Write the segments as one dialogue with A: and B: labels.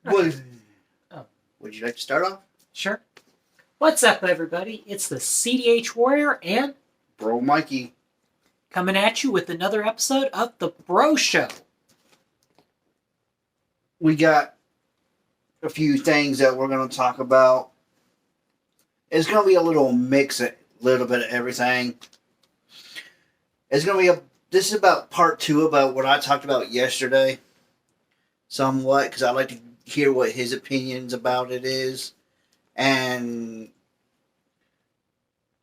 A: Would,
B: Oh,
A: would you like to start off?
B: sure. What's up, everybody? It's the CDH Warrior and
A: Bro, Mikey.
B: coming at you with another episode of The Bro Show.
A: We got a few things that we're going to talk about. It's going to be a little mix, a little bit of everything. It's going to be this is about part 2 about what I talked about yesterday. Somewhat, because I'd like to hear what his opinions about it is. And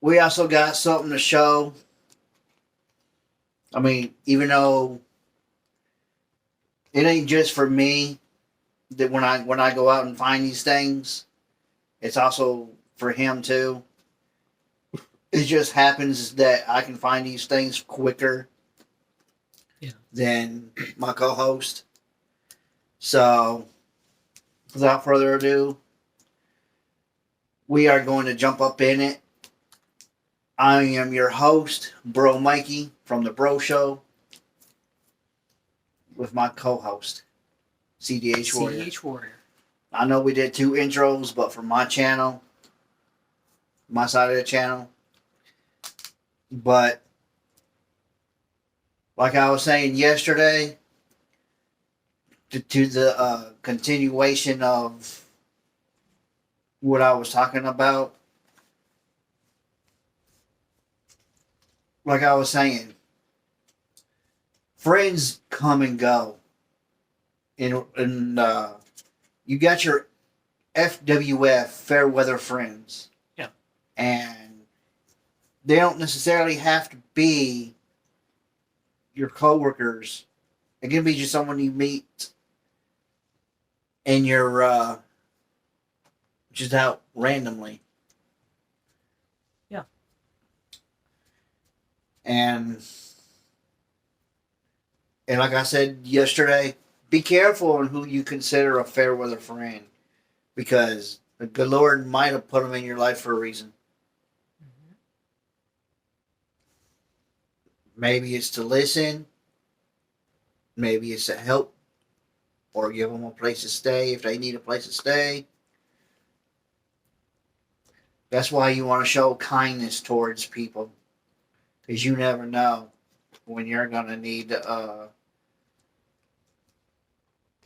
A: we also got something to show. I mean, even though it ain't just for me that when I go out and find these things, it's also for him too. It just happens that I can find these things quicker than my co-host. So, without further ado, we are going to jump up in it. I am your host, Bro Mikey, from The Bro Show, with my co-host, CDH Warrior.
B: CDH Warrior.
A: I know we did 2 intros, but for my channel, my side of the channel. But, like I was saying yesterday, to the continuation of what I was talking about, like I was saying, friends come and go. And you got your FWF, fair weather friends.
B: Yeah.
A: And they don't necessarily have to be your coworkers. It can be just someone you meet and you're just out randomly.
B: Yeah.
A: And like I said yesterday, be careful on who you consider a fair weather friend, because the good Lord might have put them in your life for a reason.
B: Mm-hmm.
A: Maybe it's to listen. Maybe it's to help or give them a place to stay if they need a place to stay. That's why you want to show kindness towards people, because you never know when you're going to need,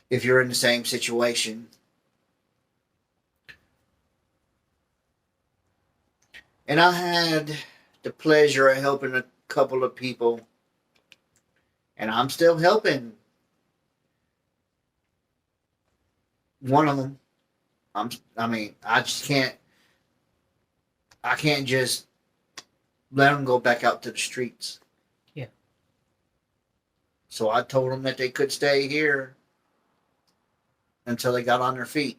A: if you're in the same situation. And I had the pleasure of helping a couple of people, and I'm still helping one of them. I can't just let them go back out to the streets.
B: Yeah.
A: So I told them that they could stay here until they got on their feet.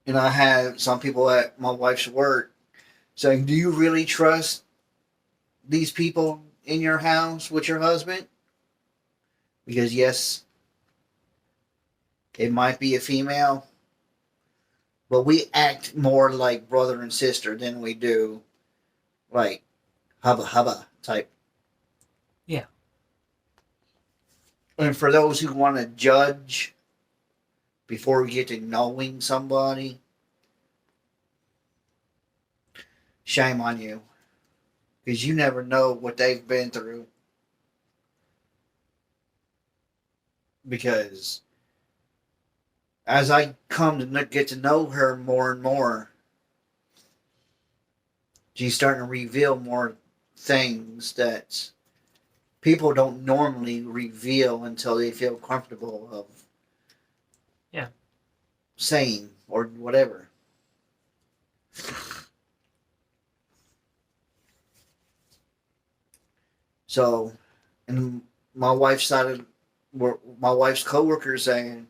A: And I had some people at my wife's work saying, "Do you really trust these people in your house with your husband?" Because yes, it might be a female, but we act more like brother and sister than we do like hubba hubba type.
B: Yeah.
A: And for those who want to judge before we get to knowing somebody, shame on you. Because you never know what they've been through. Because as I come to get to know her more and more, she's starting to reveal more things that people don't normally reveal until they feel comfortable of saying or whatever. So, and my wife's coworkers saying,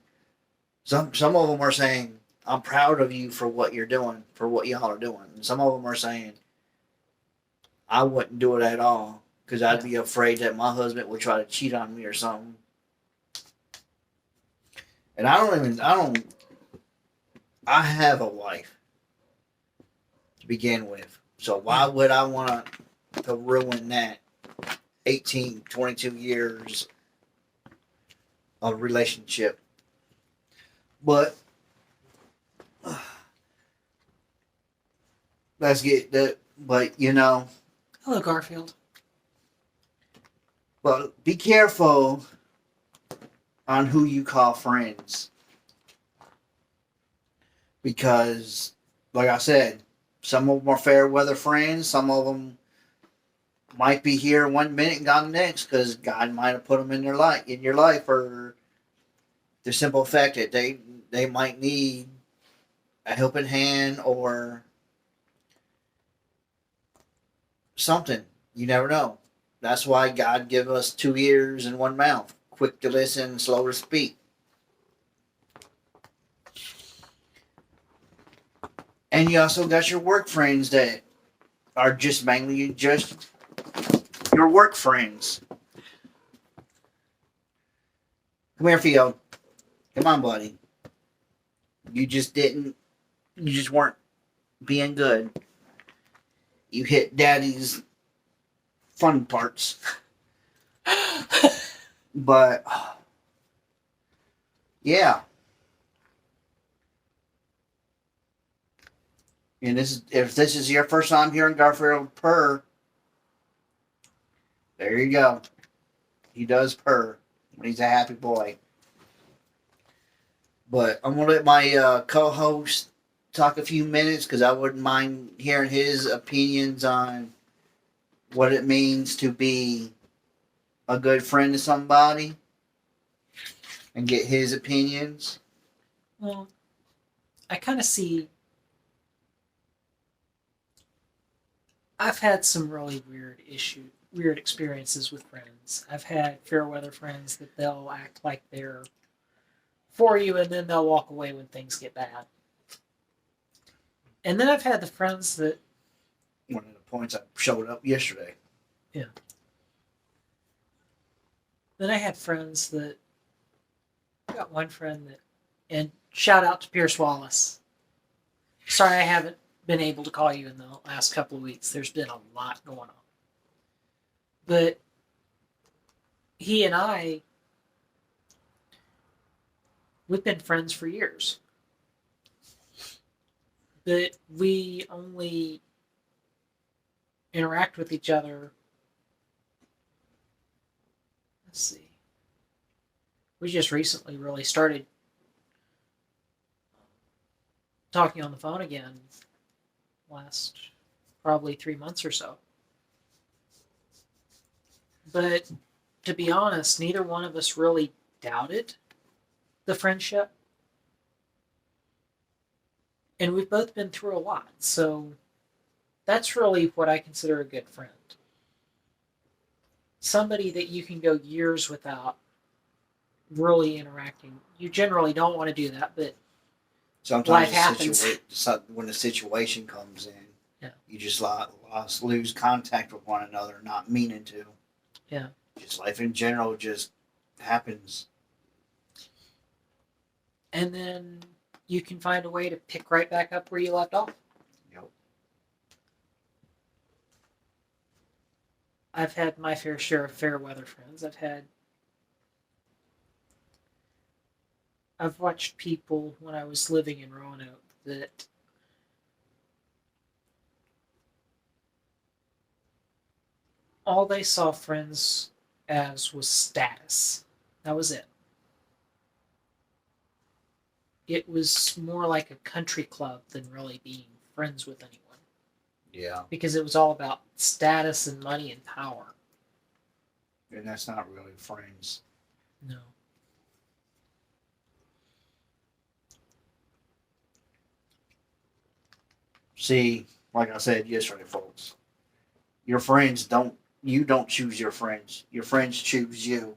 A: some of them are saying, "I'm proud of you for what you're doing, for what y'all are doing." And some of them are saying, "I wouldn't do it at all because I'd be afraid that my husband would try to cheat on me or something." And I have a wife to begin with. So why would I want to ruin that 18, 22 years a relationship. But let's get that. But
B: Hello, Garfield.
A: but be careful on who you call friends, because, like I said, some of them are fair weather friends. Some of them might be here one minute and gone the next, because God might have put them in your life for the simple fact that they might need a helping hand or something. You never know. That's why God give us 2 ears and 1 mouth, quick to listen, slow to speak. And you also got your work friends that are just mainly just your work friends. Come here, Field. Come on, buddy. You just weren't being good. You hit Daddy's fun parts. But, yeah. And if this is your first time hearing Garfield purr, there you go. He does purr when he's a happy boy. But I'm going to let my co-host talk a few minutes, because I wouldn't mind hearing his opinions on what it means to be a good friend to somebody and get his opinions.
B: Well, I kind of see. I've had some really weird experiences with friends. I've had fair weather friends that they'll act like they're for you, and then they'll walk away when things get bad. And then I've had the friends that.
A: One of the points I showed up yesterday.
B: Yeah. Then I had friends that. I got one friend that. And shout out to Pierce Wallace. Sorry I haven't been able to call you in the last couple of weeks. There's been a lot going on. But he and I, we've been friends for years. But we only interact with each other. Let's see. We just recently really started talking on the phone again last probably 3 months or so. But to be honest, neither one of us really doubted the friendship. And we've both been through a lot. So that's really what I consider a good friend. Somebody that you can go years without really interacting. You generally don't want to do that, but
A: sometimes
B: life happens.
A: When the situation comes in,
B: yeah,
A: you just lose contact with one another, not meaning to.
B: Yeah.
A: Just life in general just happens.
B: And then you can find a way to pick right back up where you left off.
A: Yep.
B: I've had my fair share of fair weather friends. I've watched people when I was living in Roanoke that all they saw friends as was status. That was it. It was more like a country club than really being friends with anyone.
A: Yeah.
B: Because it was all about status and money and power.
A: And that's not really friends.
B: No.
A: See, like I said yesterday, folks, you don't choose your friends. Your friends choose you.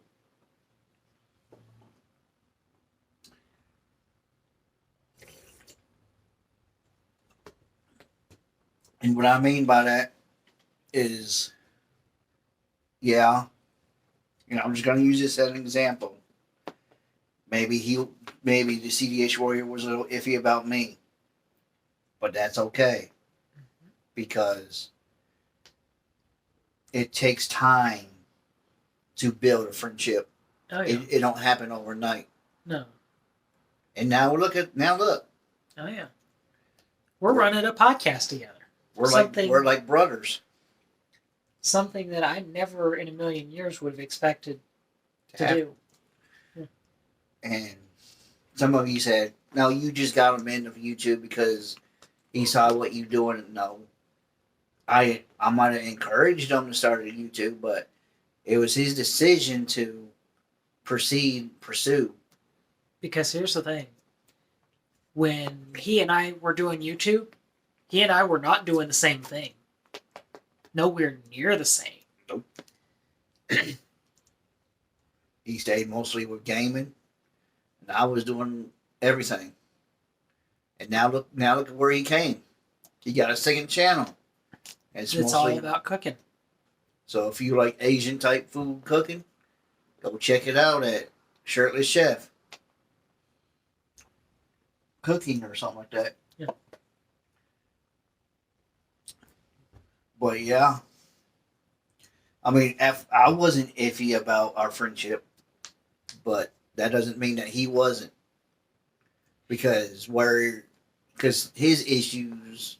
A: And what I mean by that is, yeah, I'm just going to use this as an example. Maybe the CDH warrior was a little iffy about me, but that's okay, because it takes time to build a friendship.
B: Oh yeah.
A: It don't happen overnight.
B: No.
A: And now look.
B: Oh yeah. We're running a podcast together.
A: We're like brothers
B: Something that I never in a million years would have expected to
A: have-
B: do.
A: And some of you said, "No, you just got him into YouTube because he saw what you doing." No, I might have encouraged him to start a YouTube, but it was his decision to pursue.
B: Because here's the thing. When he and I were doing YouTube, he and I were not doing the same thing. Nowhere near the same.
A: Nope. He stayed mostly with gaming, and I was doing everything. And now look at where he came. He got a second channel.
B: It's all about cooking.
A: So if you like Asian type food cooking, go check it out at Shirtless Chef Cooking or something like that.
B: Yeah.
A: But yeah, I mean, I wasn't iffy about our friendship, but that doesn't mean that he wasn't, because his issues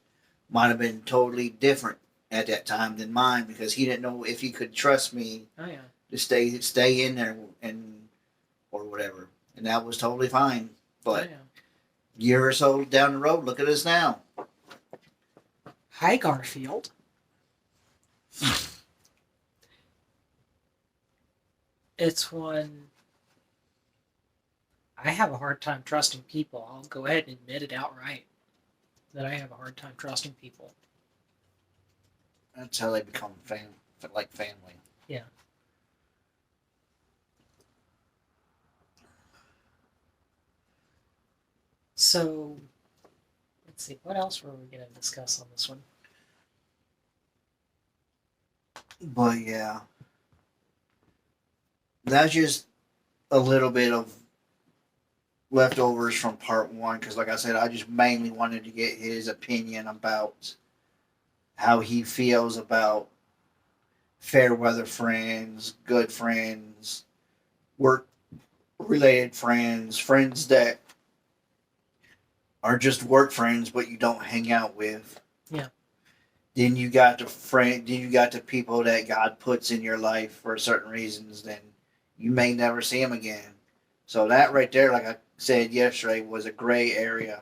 A: might have been totally different at that time than mine, because he didn't know if he could trust me
B: Oh yeah.
A: to stay in there or whatever, and that was totally fine. But
B: Oh, yeah.
A: year or so down the road, look at us now.
B: Hi, Garfield. It's one I have a hard time trusting people. I'll go ahead and admit it outright that I have a hard time trusting people.
A: That's how they become like family.
B: Yeah. So, let's see. What else were we going to discuss on this one?
A: But yeah, that's just a little bit of leftovers from part one, because like I said, I just mainly wanted to get his opinion about how he feels about fair weather friends, good friends, work related friends, friends that are just work friends but you don't hang out with.
B: Yeah.
A: Then you got the people that God puts in your life for certain reasons, then you may never see them again. So that right there, like I said yesterday, was a gray area.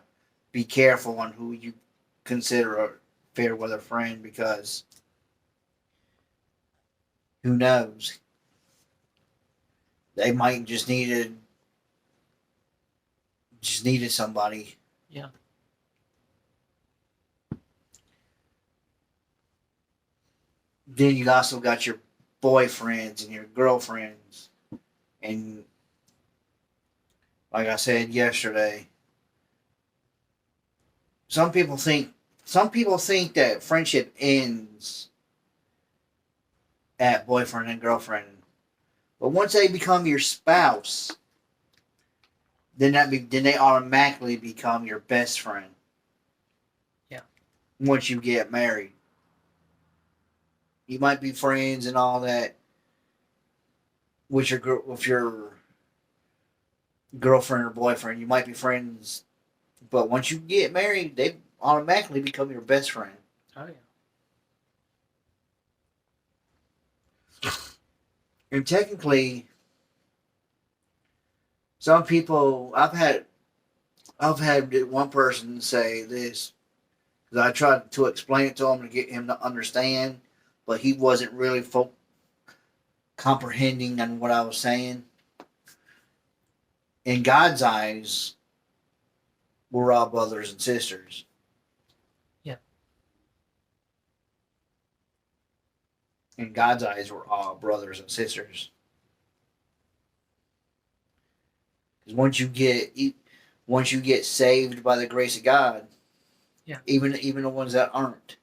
A: Be careful on who you consider a fair weather friend, because who knows? They might just needed somebody.
B: Yeah.
A: Then you also got your boyfriends and your girlfriends. And like I said yesterday, some people think that friendship ends at boyfriend and girlfriend. But once they become your spouse, then they automatically become your best friend.
B: Yeah.
A: Once you get married. You might be friends and all that with your girlfriend or boyfriend. You might be friends, but once you get married, they automatically become your best friend.
B: Oh yeah.
A: And technically, some people I've had one person say this, because I tried to explain it to him to get him to understand, but he wasn't really comprehending on what I was saying. In God's eyes, we're all brothers and sisters.
B: Yeah.
A: In God's eyes, we're all brothers and sisters. Because once you get saved by the grace of God,
B: yeah,
A: even the ones that aren't,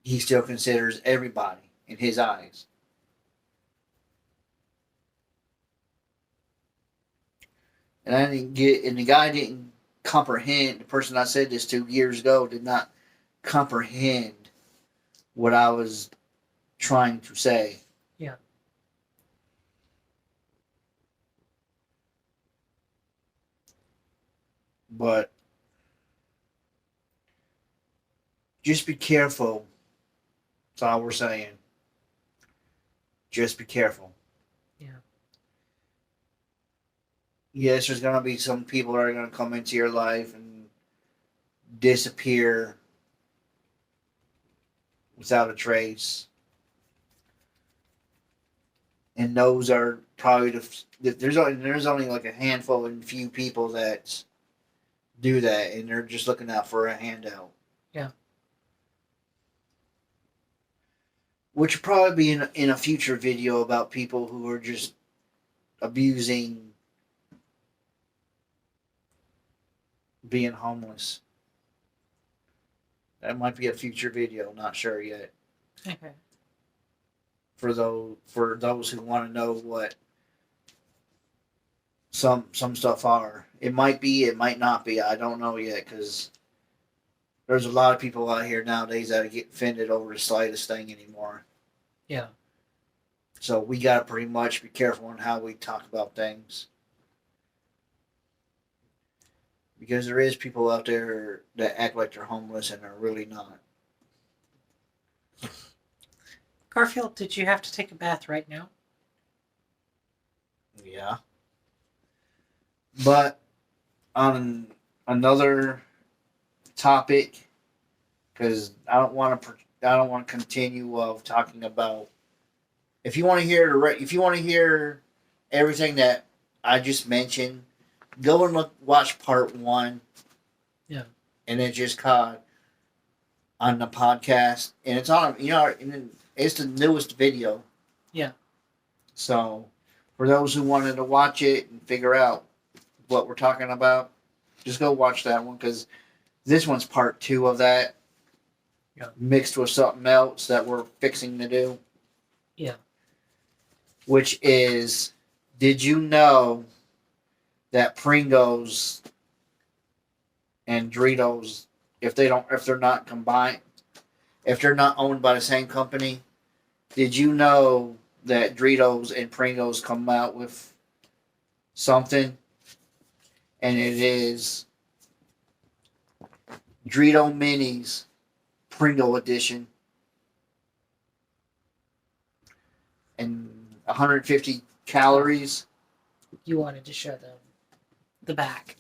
A: He still considers everybody in His eyes. And the guy didn't comprehend. The person I said this to years ago did not comprehend what I was trying to say.
B: Yeah.
A: But just be careful. That's all we're saying. Just be careful.
B: Yeah.
A: Yes, there's going to be some people that are going to come into your life and disappear without a trace. And those are probably there's only like a handful and few people that do that, and they're just looking out for a handout.
B: Yeah.
A: Which will probably be in a future video about people who are just abusing being homeless. That might be a future video, not sure yet.
B: Okay.
A: For those who want to know what some stuff are. It might be, it might not be. I don't know yet, because there's a lot of people out here nowadays that get offended over the slightest thing anymore.
B: Yeah.
A: So we got to pretty much be careful on how we talk about things. Because there is people out there that act like they're homeless and they're really not.
B: Garfield, did you have to take a bath right now?
A: Yeah. But on another topic, because I don't want to continue of talking about. If you want to hear everything that I just mentioned, go and watch part 1.
B: Yeah.
A: And it just caught on the podcast, and it's on. It's the newest video.
B: Yeah.
A: So, for those who wanted to watch it and figure out what we're talking about, just go watch that one, because this one's part 2 of that.
B: Yeah.
A: Mixed with something else that we're fixing to do.
B: Yeah.
A: Which is, did you know that Pringles and Doritos, if they're not combined, if they're not owned by the same company, did you know that Doritos and Pringles come out with something, and it is Dorito Minis Pringle Edition, and 150 calories,
B: You wanted to show them the back.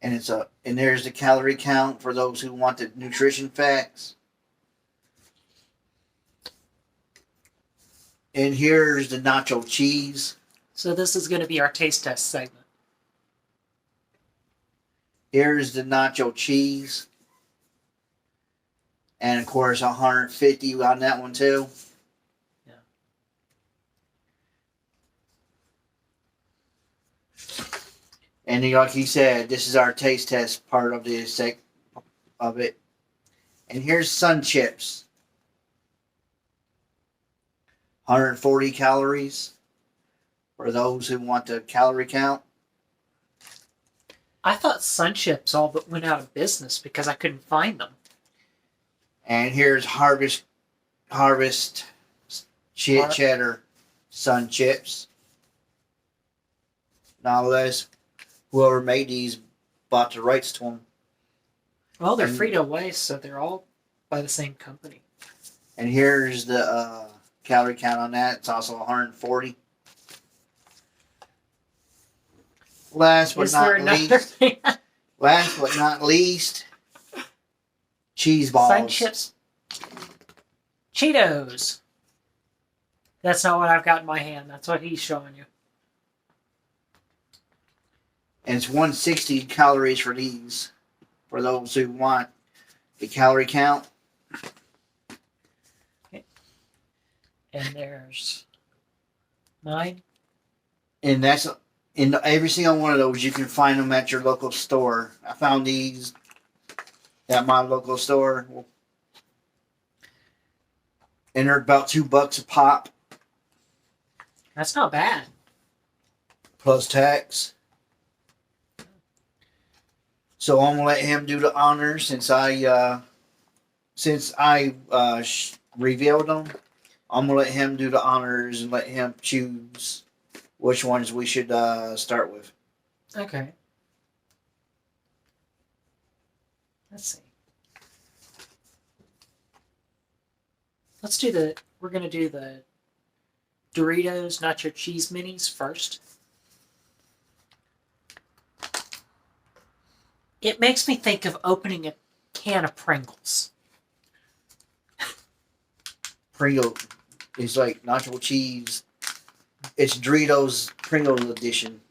A: and there's the calorie count for those who want the nutrition facts. And here's the nacho cheese.
B: So this is going to be our taste test segment.
A: Here's the nacho cheese. And of course 150 on that one too.
B: Yeah.
A: And like he said, this is our taste test part of of it. And here's Sun Chips. 140 calories for those who want the calorie count.
B: I thought Sun Chips all but went out of business because I couldn't find them.
A: And here's Harvest Cheddar Sun Chips. Now, unless whoever made these bought the rights to them.
B: Well, they're Frito-Lay, so they're all by the same company.
A: And here's the calorie count on that. It's also 140. Last but not least, cheese balls.
B: Sun Chips. Cheetos. That's not what I've got in my hand. That's what he's showing you.
A: And it's 160 calories for these, for those who want the calorie count.
B: Okay. And there's mine.
A: And that's in every single one of those. You can find them at your local store. I found these at my local store, and they're about $2 a pop.
B: That's not bad.
A: Plus tax. So I'm gonna let him do the honors since I revealed them. I'm gonna let him do the honors and let him choose which ones we should start with.
B: Okay. Let's see. We're going to do the Doritos Nacho Cheese Minis first. It makes me think of opening a can of Pringles.
A: Pringle is like nacho cheese. It's Doritos Pringles edition.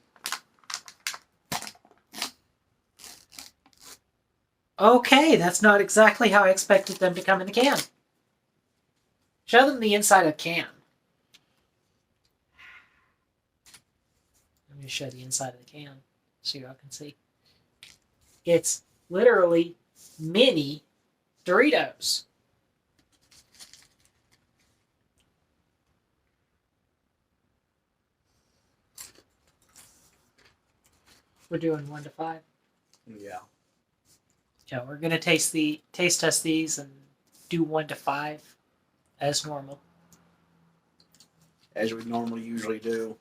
B: Okay, that's not exactly how I expected them to come in the can. Show them the inside of a can. Let me show the inside of the can so y'all can see. It's literally mini Doritos. We're doing 1 to 5.
A: Yeah.
B: Yeah, we're gonna taste test these and do 1 to 5 as normal.
A: As we normally usually do.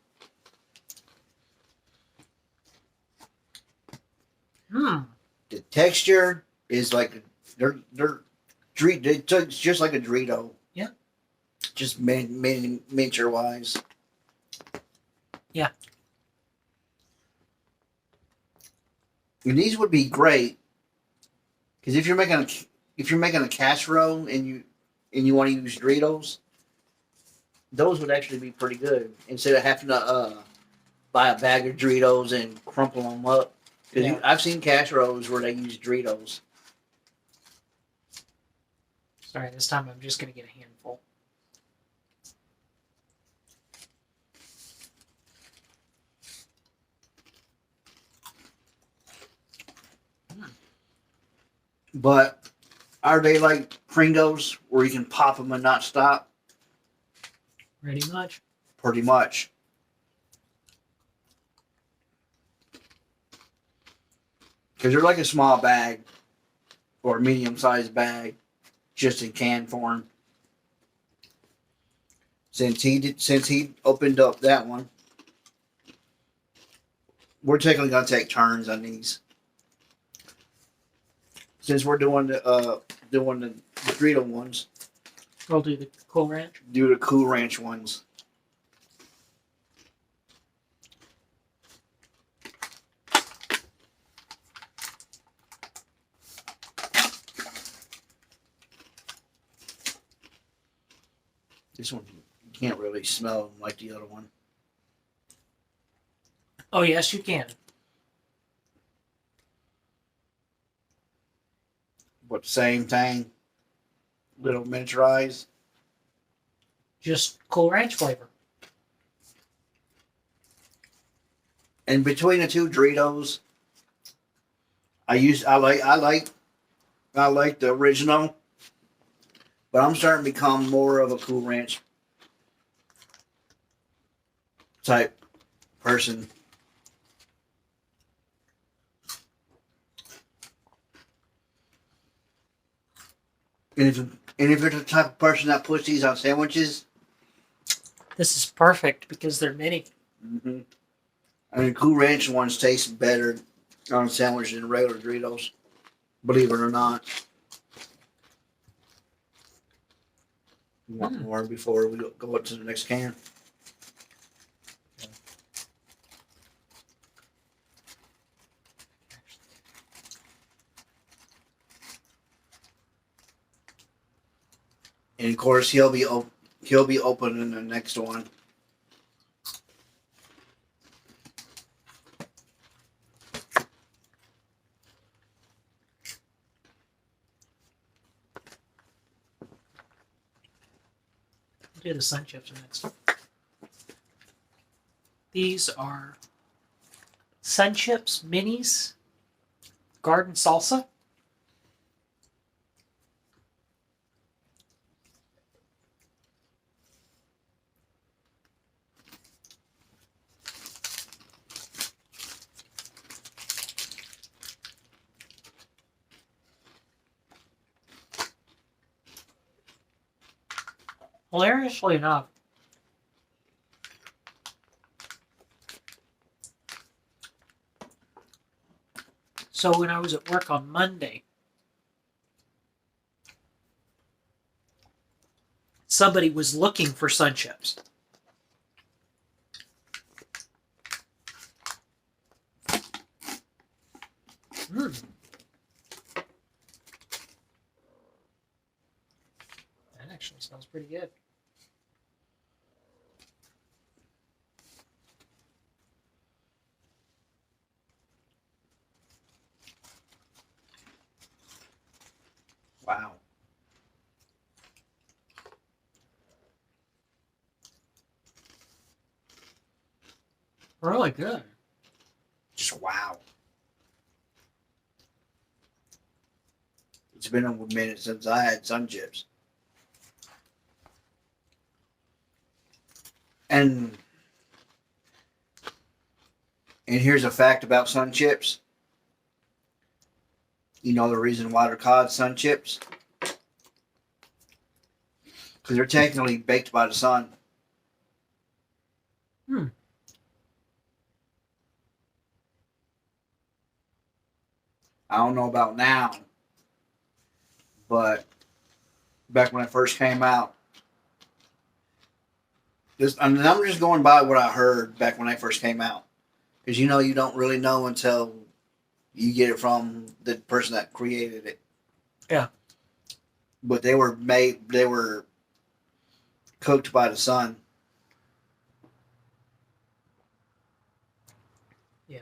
A: The texture is like it's just like a Dorito.
B: Yeah.
A: Just miniature wise.
B: Yeah.
A: And these would be great because if you're making a casserole and you want to use Doritos, those would actually be pretty good instead of having to buy a bag of Doritos and crumple them up. Because
B: Yeah.
A: I've seen casseroles where they use Doritos.
B: Sorry, this time I'm just gonna get a handful.
A: But are they like Pringles where you can pop them and not stop?
B: Pretty much.
A: Pretty much. Because they're like a small bag or a medium-sized bag, just in can form. Since he opened up that one, we're gonna take turns on these. Since we're doing the Dorito ones,
B: We'll do the Cool Ranch.
A: do the Cool Ranch ones. This one you can't really smell like the other one.
B: Oh yes, you can.
A: But same thing, little miniaturized.
B: Just Cool Ranch flavor.
A: And between the two Doritos, I like the original, but I'm starting to become more of a Cool Ranch type person. And if you're the type of person that puts these on sandwiches,
B: This is perfect because they're mini.
A: mm-hmm. I mean, Cool Ranch ones taste better on a sandwich than regular Doritos. Believe it or not. You want more before we go up to the next can? And of course, he'll be opening the next one.
B: We'll do the Sun Chips next. These are Sun Chips Minis Garden Salsa. Hilariously enough, so when I was at work on Monday, somebody was looking for Sun Chips. Mm. That actually smells pretty good.
A: Wow.
B: Really good.
A: Just wow. It's been a minute since I had Sun Chips. And here's a fact about Sun Chips. You know the reason why they're called Sun Chips? Because they're technically baked by the sun.
B: Hmm.
A: I don't know about now, but back when it first came out, I'm just going by what I heard back when they first came out. Because you don't really know until you get it from the person that created it.
B: Yeah.
A: But they were cooked by the sun.
B: Yeah.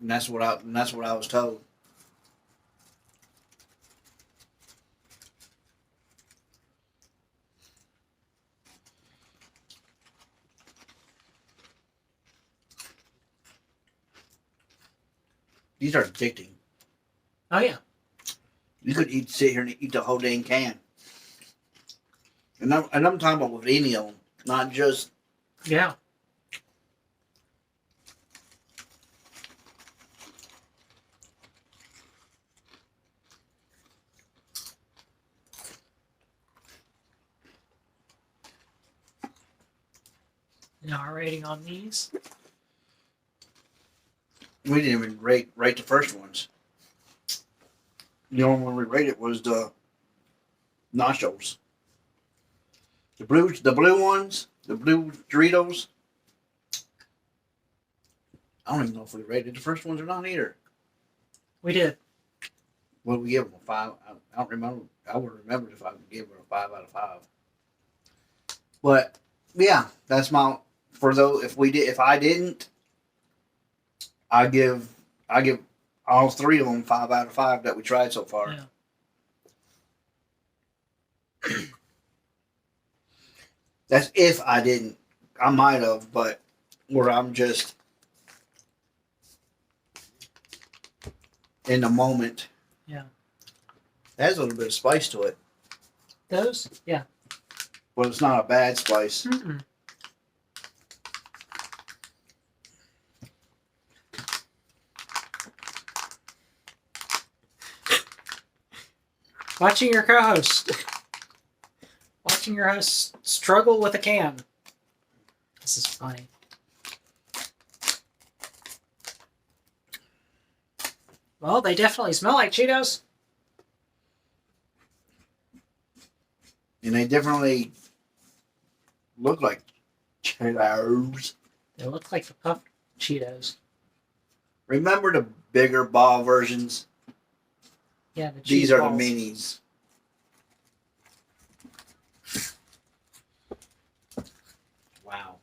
A: And that's what I was told. These are addicting.
B: Oh yeah.
A: You could sit here and eat the whole dang can. And I'm talking about with any of them, not just.
B: Yeah. Now our rating on these.
A: We didn't even rate the first ones. The only one we rated was the nachos. The blue ones, the blue Doritos. I don't even know if we rated the first ones or not either.
B: We did.
A: What did we give them? A 5? I don't remember. I would remember if I gave them a 5 out of 5. But yeah, that's my if I didn't, I give all 3 of them 5 out of 5 that we tried so far.
B: Yeah.
A: That's if I didn't. I might have, but where I'm just in the moment.
B: Yeah.
A: It has a little bit of spice to it.
B: Those? Yeah.
A: But it's not a bad spice.
B: Mm-mm. Watching your co-host. Watching your host struggle with a can. This is funny. Well, they definitely smell like Cheetos.
A: And they definitely look like Cheetos.
B: They look like the puffed Cheetos.
A: Remember the bigger ball versions?
B: Yeah, the cheese
A: These are
B: balls.
A: the minis. Wow.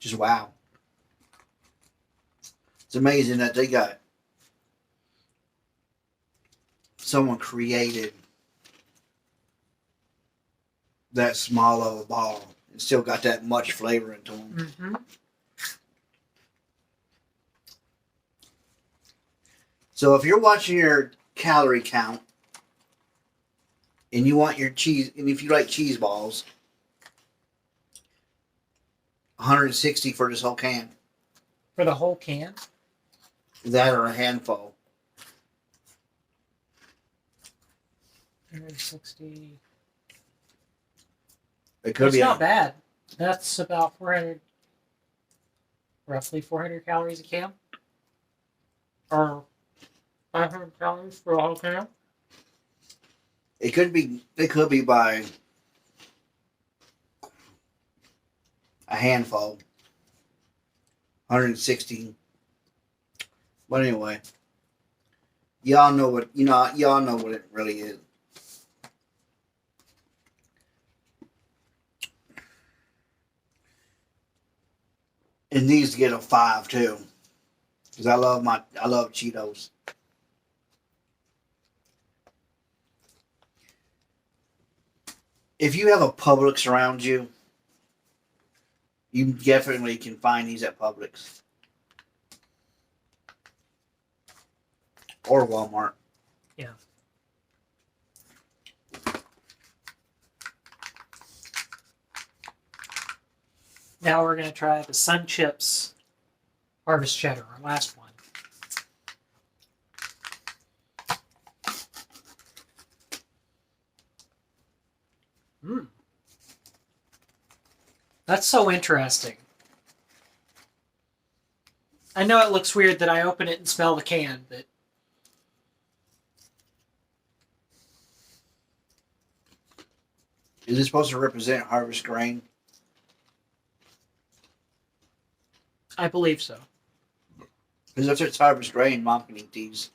A: Just wow. It's amazing that they got someone created that small of a ball and still got that much flavor into them.
B: Mm-hmm.
A: So if you're watching your calorie count and you want your cheese, and if you like cheese balls, 160 for this whole can.
B: For the whole can?
A: That or a handful.
B: 160.
A: It could
B: It's
A: be
B: not bad. That's about 400. roughly 400 calories a can, or 500 calories for a whole can.
A: It could be. It could be by a handful. 160. But anyway, y'all know what Y'all know what it really is. It needs to get a 5 too, because I love Cheetos. If you have a Publix around you, you definitely can find these at Publix or Walmart.
B: Yeah. Now we're going to try the Sun Chips Harvest Cheddar, our last one. That's so interesting. I know it looks weird that I open it and smell the can, but
A: is it supposed to represent harvest grain?
B: I believe so.
A: Because if it's harvest grain, Mom can eat these.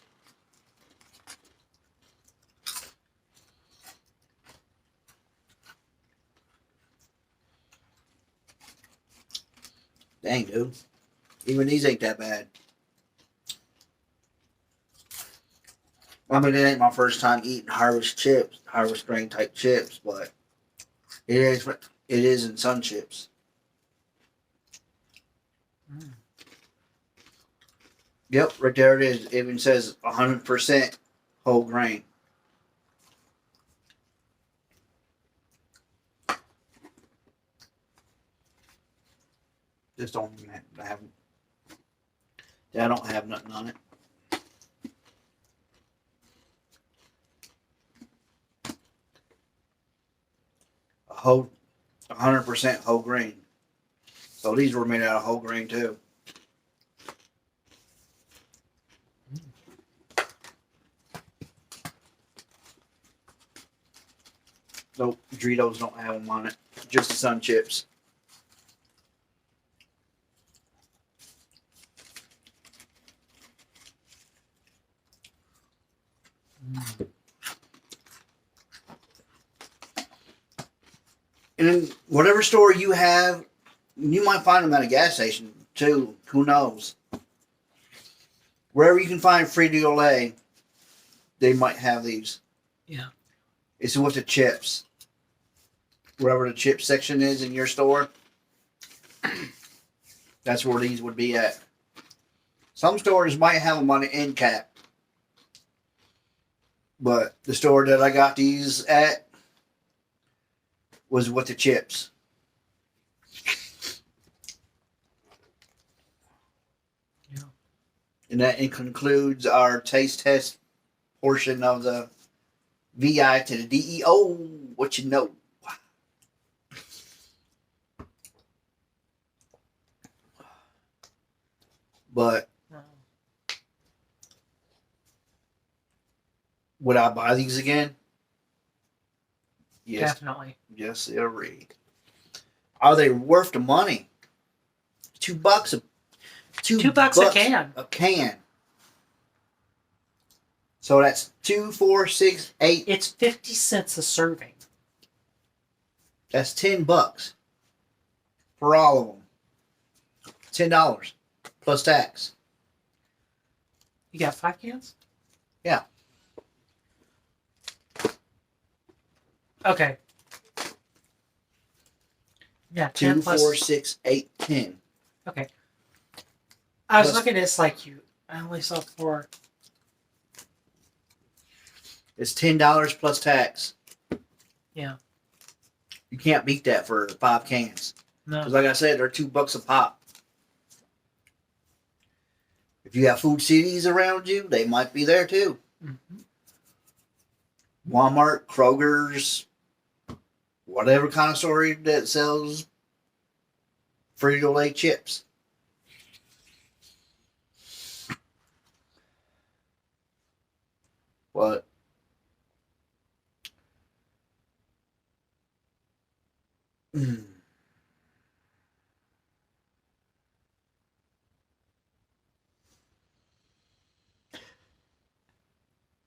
A: Dang, dude. Even these ain't that bad. I mean, it ain't my first time eating harvest grain type chips, but it is in Sun Chips. Yep, right there it is. It even says 100% whole grain. Just don't have. I don't have nothing on it. A whole, 100% whole grain. So these were made out of whole grain too. Nope, Doritos don't have them on it. Just the Sun Chips. And in whatever store you have, you might find them at a gas station too. Who knows? Wherever you can find Frito-Lay, they might have these.
B: Yeah.
A: It's with the chips. Wherever the chip section is in your store, that's where these would be at. Some stores might have them on the end cap. But the store that I got these at was with the chips.
B: Yeah.
A: And that concludes our taste test portion of the VI to the DEO. What you know. But would I buy these again? Yes.
B: Definitely.
A: Yes, sirree. Are they worth the money? $2 a
B: $2 a can.
A: A can. So that's 2, 4, 6, 8.
B: It's 50 cents a serving.
A: That's $10 for all of them. $10 plus tax.
B: You got 5 cans?
A: Yeah.
B: Okay. Yeah,
A: 2,
B: 10 plus.
A: 4, 6, 8, 10.
B: Okay. I was
A: Plus-
B: looking at this like you. I only saw 4.
A: It's $10 plus tax.
B: Yeah.
A: You can't beat that for 5 cans.
B: No.
A: Because like I said, they're $2 a pop. If you have food cities around you, they might be there too.
B: Mm-hmm.
A: Walmart, Kroger's, whatever kind of store that sells Frito-Lay chips. What? Mm.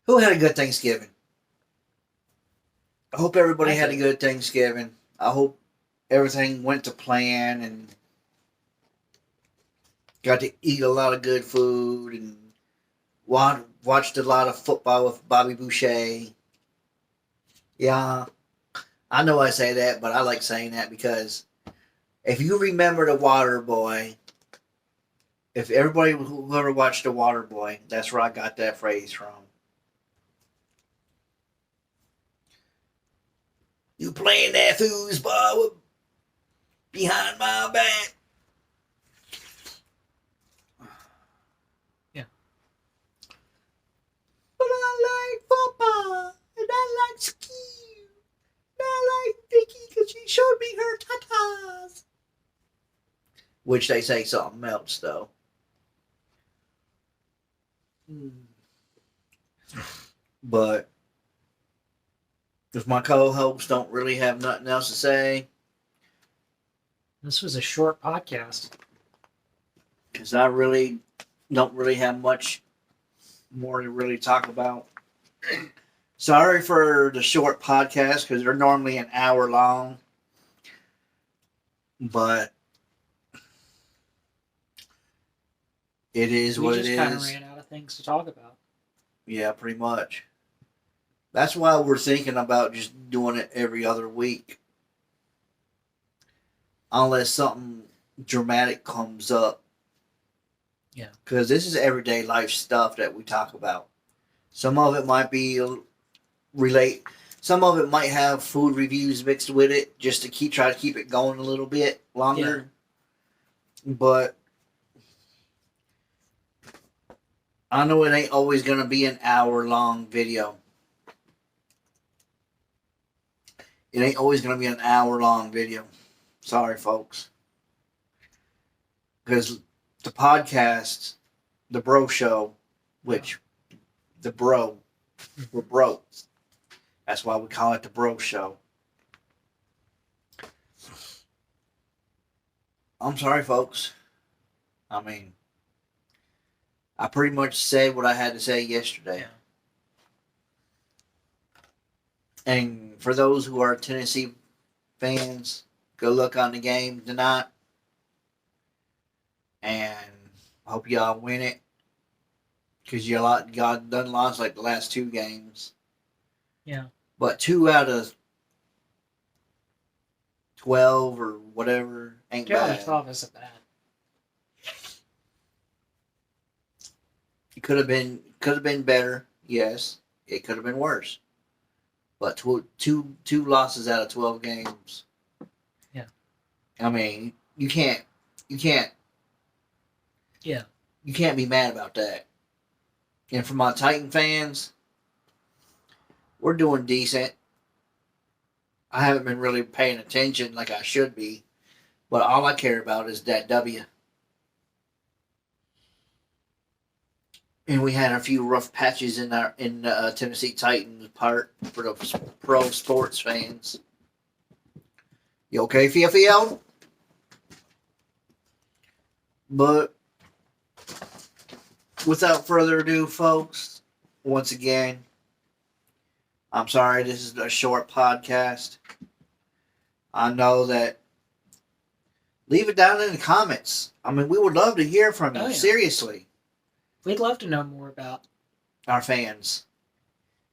A: Who had a good Thanksgiving? I hope everybody had a good Thanksgiving. I hope everything went to plan and got to eat a lot of good food and watched a lot of football with Bobby Boucher. Yeah, I know I say that, but I like saying that because if you remember the Water Boy, if everybody who ever watched the Water Boy, that's where I got that phrase from. You playing that foosball behind my back?
B: Yeah.
A: But I like football and I like ski. And I like Vicky because she showed me her tatas. Which they say something else though. But if my co-hosts don't really have nothing else to say,
B: This was a short podcast.
A: because I really don't really have much more to really talk about. Sorry for the short podcast because they're normally an hour long, but it is what it is.
B: We just kind of ran out of things to talk about.
A: Yeah, pretty much. That's why we're thinking about just doing it every other week. Unless something dramatic comes up.
B: Yeah.
A: Because this is everyday life stuff that we talk about. Some of it might be some of it might have food reviews mixed with it just to try to keep it going a little bit longer. Yeah. But I know it ain't always going to be an hour-long video. It ain't always going to be an hour-long video. Sorry, folks. Because the podcast, the Bro Show, which the Bro, we're broke. That's why we call it the Bro Show. I'm sorry, folks. I mean, I pretty much said what I had to say yesterday.
B: Yeah.
A: And for those who are Tennessee fans, go look on the game tonight. And I hope y'all win it. Because y'all done lost like the last 2 games.
B: Yeah.
A: But 2 out of 12 or whatever ain't
B: 2
A: bad.
B: out of 12 isn't bad.
A: It could have been better. Yes, it could have been worse. But two losses out of 12 games.
B: Yeah.
A: I mean, you can't.
B: Yeah.
A: You can't be mad about that. And for my Titan fans, we're doing decent. I haven't been really paying attention like I should be, but all I care about is that W. And we had a few rough patches in Tennessee Titans part for the pro sports fans. You okay, Field? But without further ado, folks, once again, I'm sorry this is a short podcast. I know that. Leave it down in the comments. I mean, we would love to hear from you.
B: Oh, yeah.
A: Seriously.
B: We'd love to know more about
A: our fans.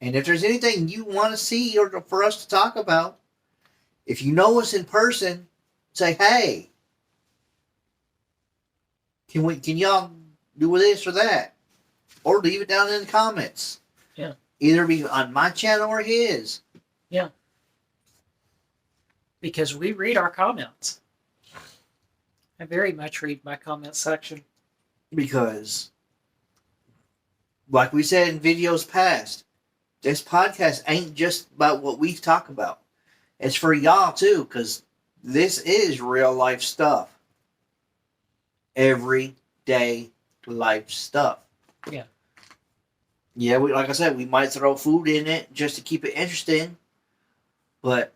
A: And if there's anything you want to see or for us to talk about, if you know us in person, say, hey, can y'all do this or that? Or leave it down in the comments.
B: Yeah.
A: Either be on my channel or his.
B: Yeah. Because we read our comments. I very much read my comment section.
A: Because, like we said in videos past, this podcast ain't just about what we talk about. It's for y'all too, because this is real life stuff. Everyday life stuff.
B: Yeah.
A: Yeah, like I said, we might throw food in it just to keep it interesting, but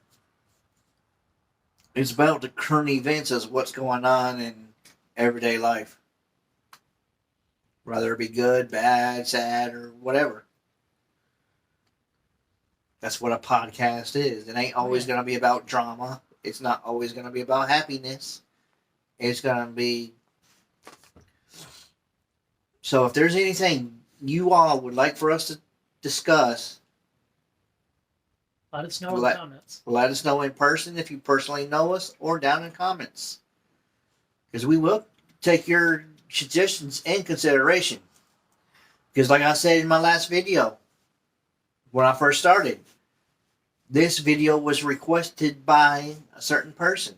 A: it's about the current events as what's going on in everyday life, whether it be good, bad, sad, or whatever. That's what a podcast is. It ain't always
B: Yeah.
A: going to be about drama. It's not always going to be about happiness. It's going to be. So if there's anything you all would like for us to discuss,
B: Let us know in the
A: let,
B: comments.
A: let us know in person if you personally know us or down in comments. Because we will take your suggestions in consideration. Because like I said in my last video, when I first started, this video was requested by a certain person.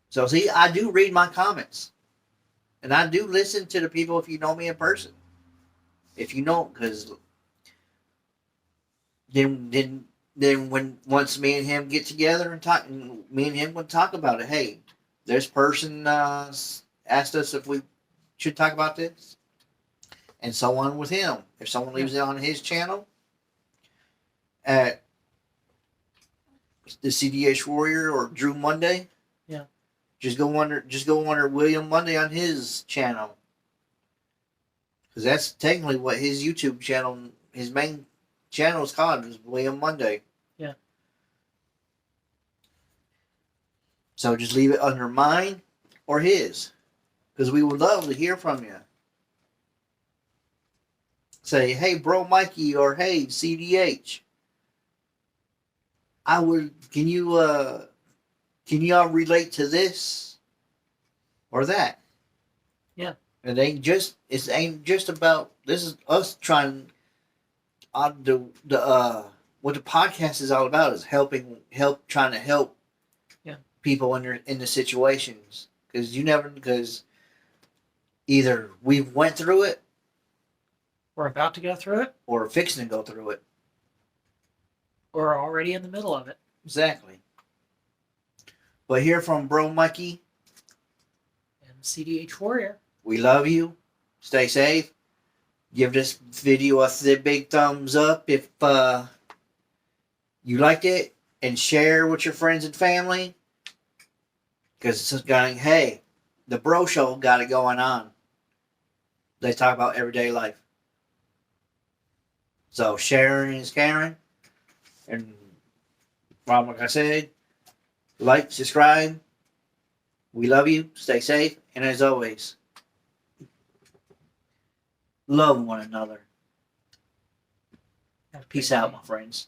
A: So see, I do read my comments. And I do listen to the people if you know me in person. If you know, because then when once me and him get together and talk, me and him would talk about it. Hey, this person asked us if we should talk about this, and so on with him. If someone leaves it on his channel at the CDH Warrior or Drew Monday,
B: Yeah,
A: just go under William Monday on his channel, because that's technically what his YouTube channel, his main channel is called, is William Monday.
B: Yeah.
A: So just leave it under mine or his, because we would love to hear from you. Say, hey, bro, Mikey, or hey, CDH. Can y'all relate to this or that?
B: Yeah.
A: It ain't just about, this is us trying what the podcast is all about is trying to help people in the situations, because either we've went through it
B: we're about to go through it,
A: or fixing to go through it.
B: or are already in the middle of it.
A: Exactly. But here from Bro Mikey,
B: And CDH Warrior.
A: we love you. Stay safe. Give this video a big thumbs up if you liked it, and share with your friends and family. Because it's going, hey, the Bro Show got it going on. They talk about everyday life. So sharing is caring. And like I said, like, subscribe. We love you. Stay safe. And as always, love one another. Peace out, my friends.